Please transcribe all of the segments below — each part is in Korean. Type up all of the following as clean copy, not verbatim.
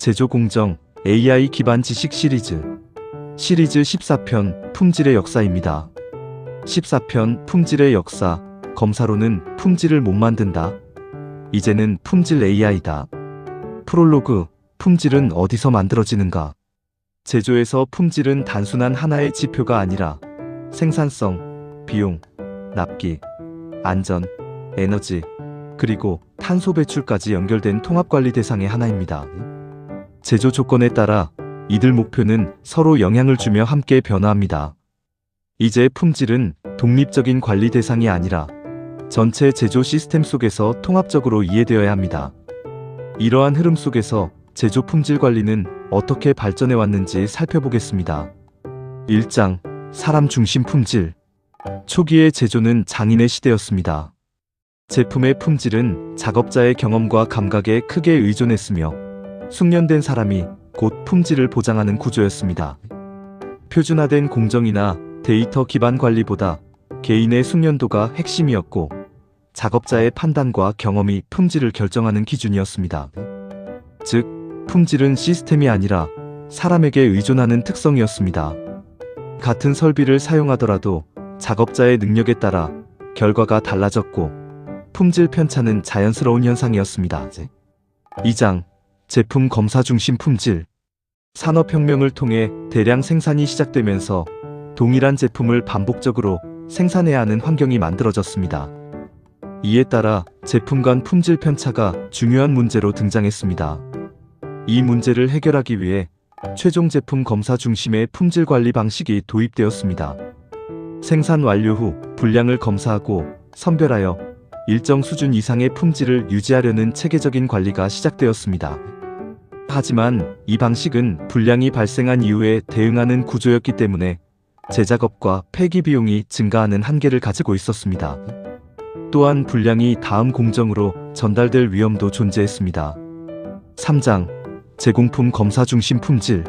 제조 공정 AI 기반 지식 시리즈 14편 품질의 역사입니다. 14편 품질의 역사. 검사로는 품질을 못 만든다. 이제는 품질 AI다. 프롤로그. 품질은 어디서 만들어지는가? 제조에서 품질은 단순한 하나의 지표가 아니라 생산성, 비용, 납기, 안전, 에너지, 그리고 탄소 배출까지 연결된 통합관리 대상의 하나입니다. 제조 조건에 따라 이들 목표는 서로 영향을 주며 함께 변화합니다. 이제 품질은 독립적인 관리 대상이 아니라 전체 제조 시스템 속에서 통합적으로 이해되어야 합니다. 이러한 흐름 속에서 제조 품질 관리는 어떻게 발전해 왔는지 살펴보겠습니다. 1장 사람 중심 품질. 초기의 제조는 장인의 시대였습니다. 제품의 품질은 작업자의 경험과 감각에 크게 의존했으며 숙련된 사람이 곧 품질을 보장하는 구조였습니다. 표준화된 공정이나 데이터 기반 관리보다 개인의 숙련도가 핵심이었고 작업자의 판단과 경험이 품질을 결정하는 기준이었습니다. 즉, 품질은 시스템이 아니라 사람에게 의존하는 특성이었습니다. 같은 설비를 사용하더라도 작업자의 능력에 따라 결과가 달라졌고 품질 편차는 자연스러운 현상이었습니다. 2장 제품 검사 중심 품질. 산업혁명을 통해 대량 생산이 시작되면서 동일한 제품을 반복적으로 생산해야 하는 환경이 만들어졌습니다. 이에 따라 제품 간 품질 편차가 중요한 문제로 등장했습니다. 이 문제를 해결하기 위해 최종 제품 검사 중심의 품질 관리 방식이 도입되었습니다. 생산 완료 후 분량을 검사하고 선별하여 일정 수준 이상의 품질을 유지하려는 체계적인 관리가 시작되었습니다. 하지만 이 방식은 불량이 발생한 이후에 대응하는 구조였기 때문에 재작업과 폐기 비용이 증가하는 한계를 가지고 있었습니다. 또한 불량이 다음 공정으로 전달될 위험도 존재했습니다. 3장 제공품 검사 중심 품질.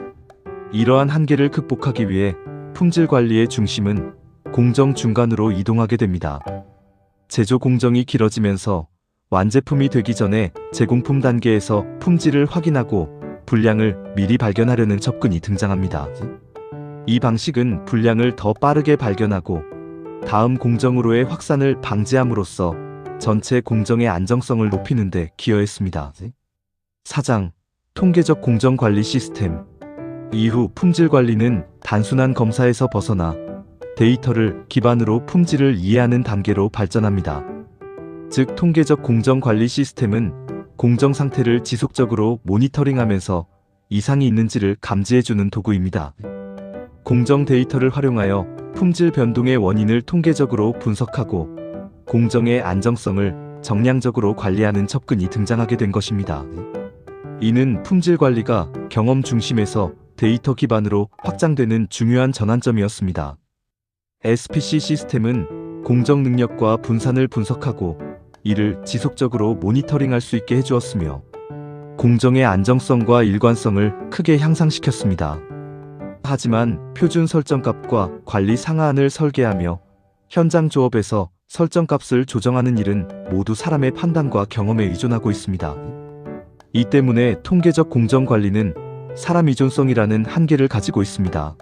이러한 한계를 극복하기 위해 품질 관리의 중심은 공정 중간으로 이동하게 됩니다. 제조 공정이 길어지면서 완제품이 되기 전에 제공품 단계에서 품질을 확인하고 불량을 미리 발견하려는 접근이 등장합니다. 이 방식은 불량을 더 빠르게 발견하고 다음 공정으로의 확산을 방지함으로써 전체 공정의 안정성을 높이는 데 기여했습니다. 4장 통계적 공정 관리 시스템. 이후 품질 관리는 단순한 검사에서 벗어나 데이터를 기반으로 품질을 이해하는 단계로 발전합니다. 즉, 통계적 공정 관리 시스템은 공정 상태를 지속적으로 모니터링하면서 이상이 있는지를 감지해주는 도구입니다. 공정 데이터를 활용하여 품질 변동의 원인을 통계적으로 분석하고 공정의 안정성을 정량적으로 관리하는 접근이 등장하게 된 것입니다. 이는 품질 관리가 경험 중심에서 데이터 기반으로 확장되는 중요한 전환점이었습니다. SPC 시스템은 공정 능력과 분산을 분석하고 이를 지속적으로 모니터링할 수 있게 해주었으며 공정의 안정성과 일관성을 크게 향상시켰습니다. 하지만 표준 설정값과 관리 상하안을 설계하며 현장 조업에서 설정값을 조정하는 일은 모두 사람의 판단과 경험에 의존하고 있습니다. 이 때문에 통계적 공정 관리는 사람 의존성이라는 한계를 가지고 있습니다.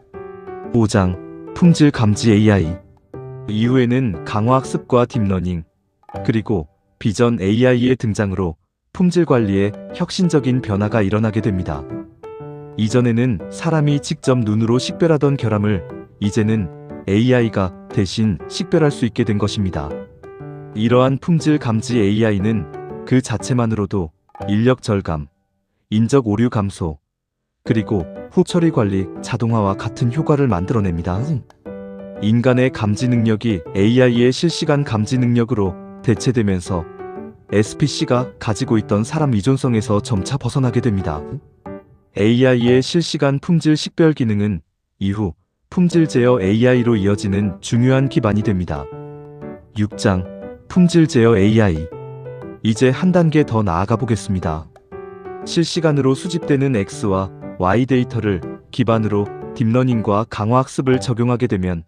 5장 품질 감지 AI. 이후에는 강화학습과 딥러닝, 그리고 비전 AI의 등장으로 품질 관리에 혁신적인 변화가 일어나게 됩니다. 이전에는 사람이 직접 눈으로 식별하던 결함을 이제는 AI가 대신 식별할 수 있게 된 것입니다. 이러한 품질 감지 AI는 그 자체만으로도 인력 절감, 인적 오류 감소, 그리고 후 처리 관리 자동화와 같은 효과를 만들어냅니다. 인간의 감지 능력이 AI의 실시간 감지 능력으로 대체되면서 SPC가 가지고 있던 사람 의존성에서 점차 벗어나게 됩니다. AI의 실시간 품질 식별 기능은 이후 품질 제어 AI로 이어지는 중요한 기반이 됩니다. 6장 품질 제어 AI. 이제 한 단계 더 나아가 보겠습니다. 실시간으로 수집되는 X와 Y 데이터를 기반으로 딥러닝과 강화학습을 적용하게 되면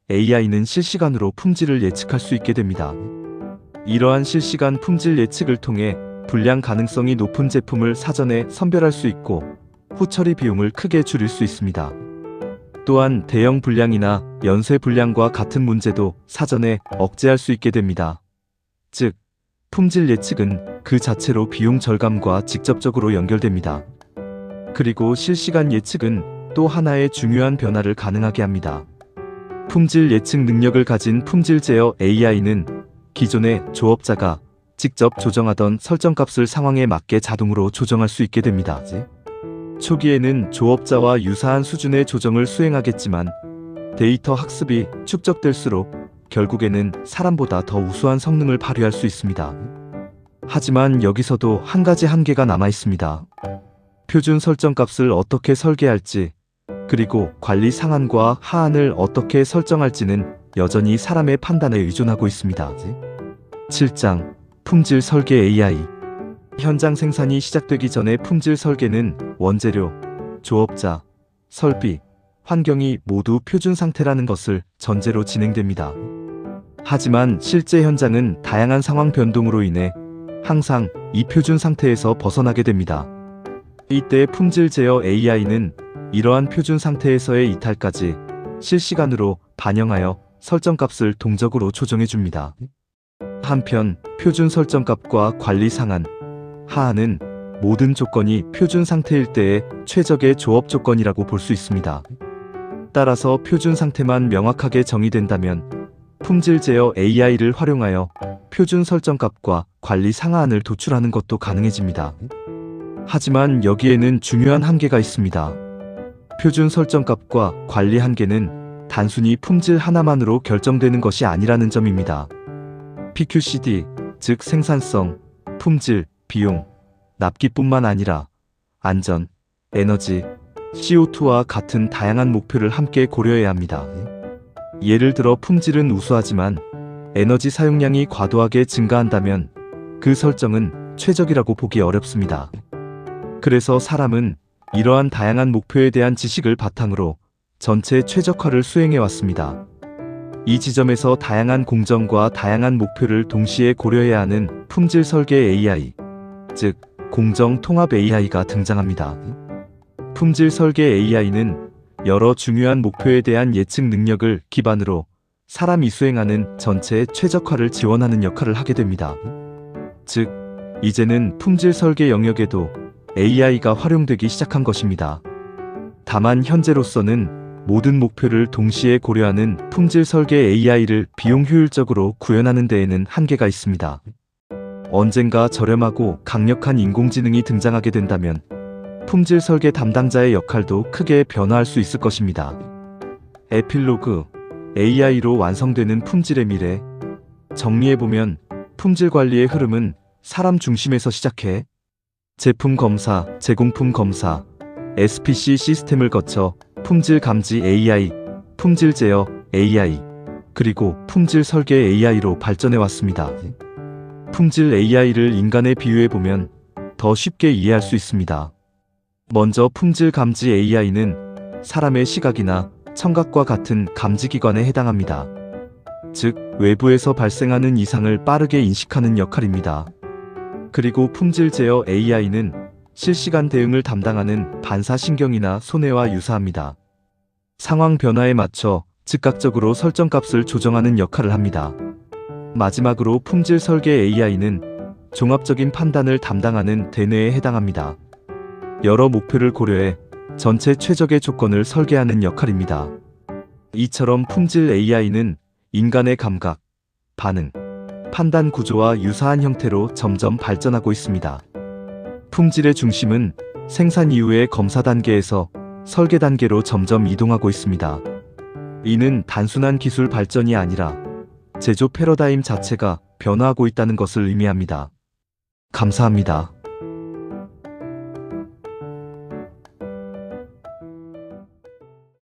AI는 실시간으로 품질을 예측할 수 있게 됩니다. 이러한 실시간 품질 예측을 통해 불량 가능성이 높은 제품을 사전에 선별할 수 있고 후처리 비용을 크게 줄일 수 있습니다. 또한 대형 불량이나 연쇄 불량과 같은 문제도 사전에 억제할 수 있게 됩니다. 즉, 품질 예측은 그 자체로 비용 절감과 직접적으로 연결됩니다. 그리고 실시간 예측은 또 하나의 중요한 변화를 가능하게 합니다. 품질 예측 능력을 가진 품질 제어 AI는 기존의 조업자가 직접 조정하던 설정값을 상황에 맞게 자동으로 조정할 수 있게 됩니다. 초기에는 조업자와 유사한 수준의 조정을 수행하겠지만 데이터 학습이 축적될수록 결국에는 사람보다 더 우수한 성능을 발휘할 수 있습니다. 하지만 여기서도 한 가지 한계가 남아 있습니다. 표준 설정값을 어떻게 설계할지, 그리고 관리 상한과 하한을 어떻게 설정할지는 여전히 사람의 판단에 의존하고 있습니다. 7장 품질 설계 AI. 현장 생산이 시작되기 전에 품질 설계는 원재료, 조업자, 설비, 환경이 모두 표준 상태라는 것을 전제로 진행됩니다. 하지만 실제 현장은 다양한 상황 변동으로 인해 항상 이 표준 상태에서 벗어나게 됩니다. 이때 품질 제어 AI는 이러한 표준 상태에서의 이탈까지 실시간으로 반영하여 설정값을 동적으로 조정해 줍니다. 한편 표준 설정값과 관리 상한, 하한은 모든 조건이 표준 상태일 때의 최적의 조업 조건이라고 볼 수 있습니다. 따라서 표준 상태만 명확하게 정의된다면 품질 제어 AI를 활용하여 표준 설정값과 관리 상하한을 도출하는 것도 가능해집니다. 하지만 여기에는 중요한 한계가 있습니다. 표준 설정값과 관리 한계는 단순히 품질 하나만으로 결정되는 것이 아니라는 점입니다. PQCD, 즉 생산성, 품질, 비용, 납기뿐만 아니라 안전, 에너지, CO2와 같은 다양한 목표를 함께 고려해야 합니다. 예를 들어 품질은 우수하지만 에너지 사용량이 과도하게 증가한다면 그 설정은 최적이라고 보기 어렵습니다. 그래서 사람은 이러한 다양한 목표에 대한 지식을 바탕으로 전체 최적화를 수행해 왔습니다. 이 지점에서 다양한 공정과 다양한 목표를 동시에 고려해야 하는 품질 설계 AI, 즉 공정 통합 AI가 등장합니다. 품질 설계 AI는 여러 중요한 목표에 대한 예측 능력을 기반으로 사람이 수행하는 전체 최적화를 지원하는 역할을 하게 됩니다. 즉, 이제는 품질 설계 영역에도 AI가 활용되기 시작한 것입니다. 다만 현재로서는 모든 목표를 동시에 고려하는 품질 설계 AI를 비용 효율적으로 구현하는 데에는 한계가 있습니다. 언젠가 저렴하고 강력한 인공지능이 등장하게 된다면 품질 설계 담당자의 역할도 크게 변화할 수 있을 것입니다. 에필로그, AI로 완성되는 품질의 미래. 정리해보면 품질 관리의 흐름은 사람 중심에서 시작해 제품 검사, 제공품 검사, SPC 시스템을 거쳐 품질 감지 AI, 품질 제어 AI, 그리고 품질 설계 AI로 발전해 왔습니다. 품질 AI를 인간에 비유해보면 더 쉽게 이해할 수 있습니다. 먼저 품질 감지 AI는 사람의 시각이나 청각과 같은 감지기관에 해당합니다. 즉, 외부에서 발생하는 이상을 빠르게 인식하는 역할입니다. 그리고 품질 제어 AI는 실시간 대응을 담당하는 반사신경이나 손해와 유사합니다. 상황 변화에 맞춰 즉각적으로 설정값을 조정하는 역할을 합니다. 마지막으로 품질 설계 AI는 종합적인 판단을 담당하는 대뇌에 해당합니다. 여러 목표를 고려해 전체 최적의 조건을 설계하는 역할입니다. 이처럼 품질 AI는 인간의 감각, 반응, 판단 구조와 유사한 형태로 점점 발전하고 있습니다. 품질의 중심은 생산 이후의 검사 단계에서 설계 단계로 점점 이동하고 있습니다. 이는 단순한 기술 발전이 아니라 제조 패러다임 자체가 변화하고 있다는 것을 의미합니다. 감사합니다.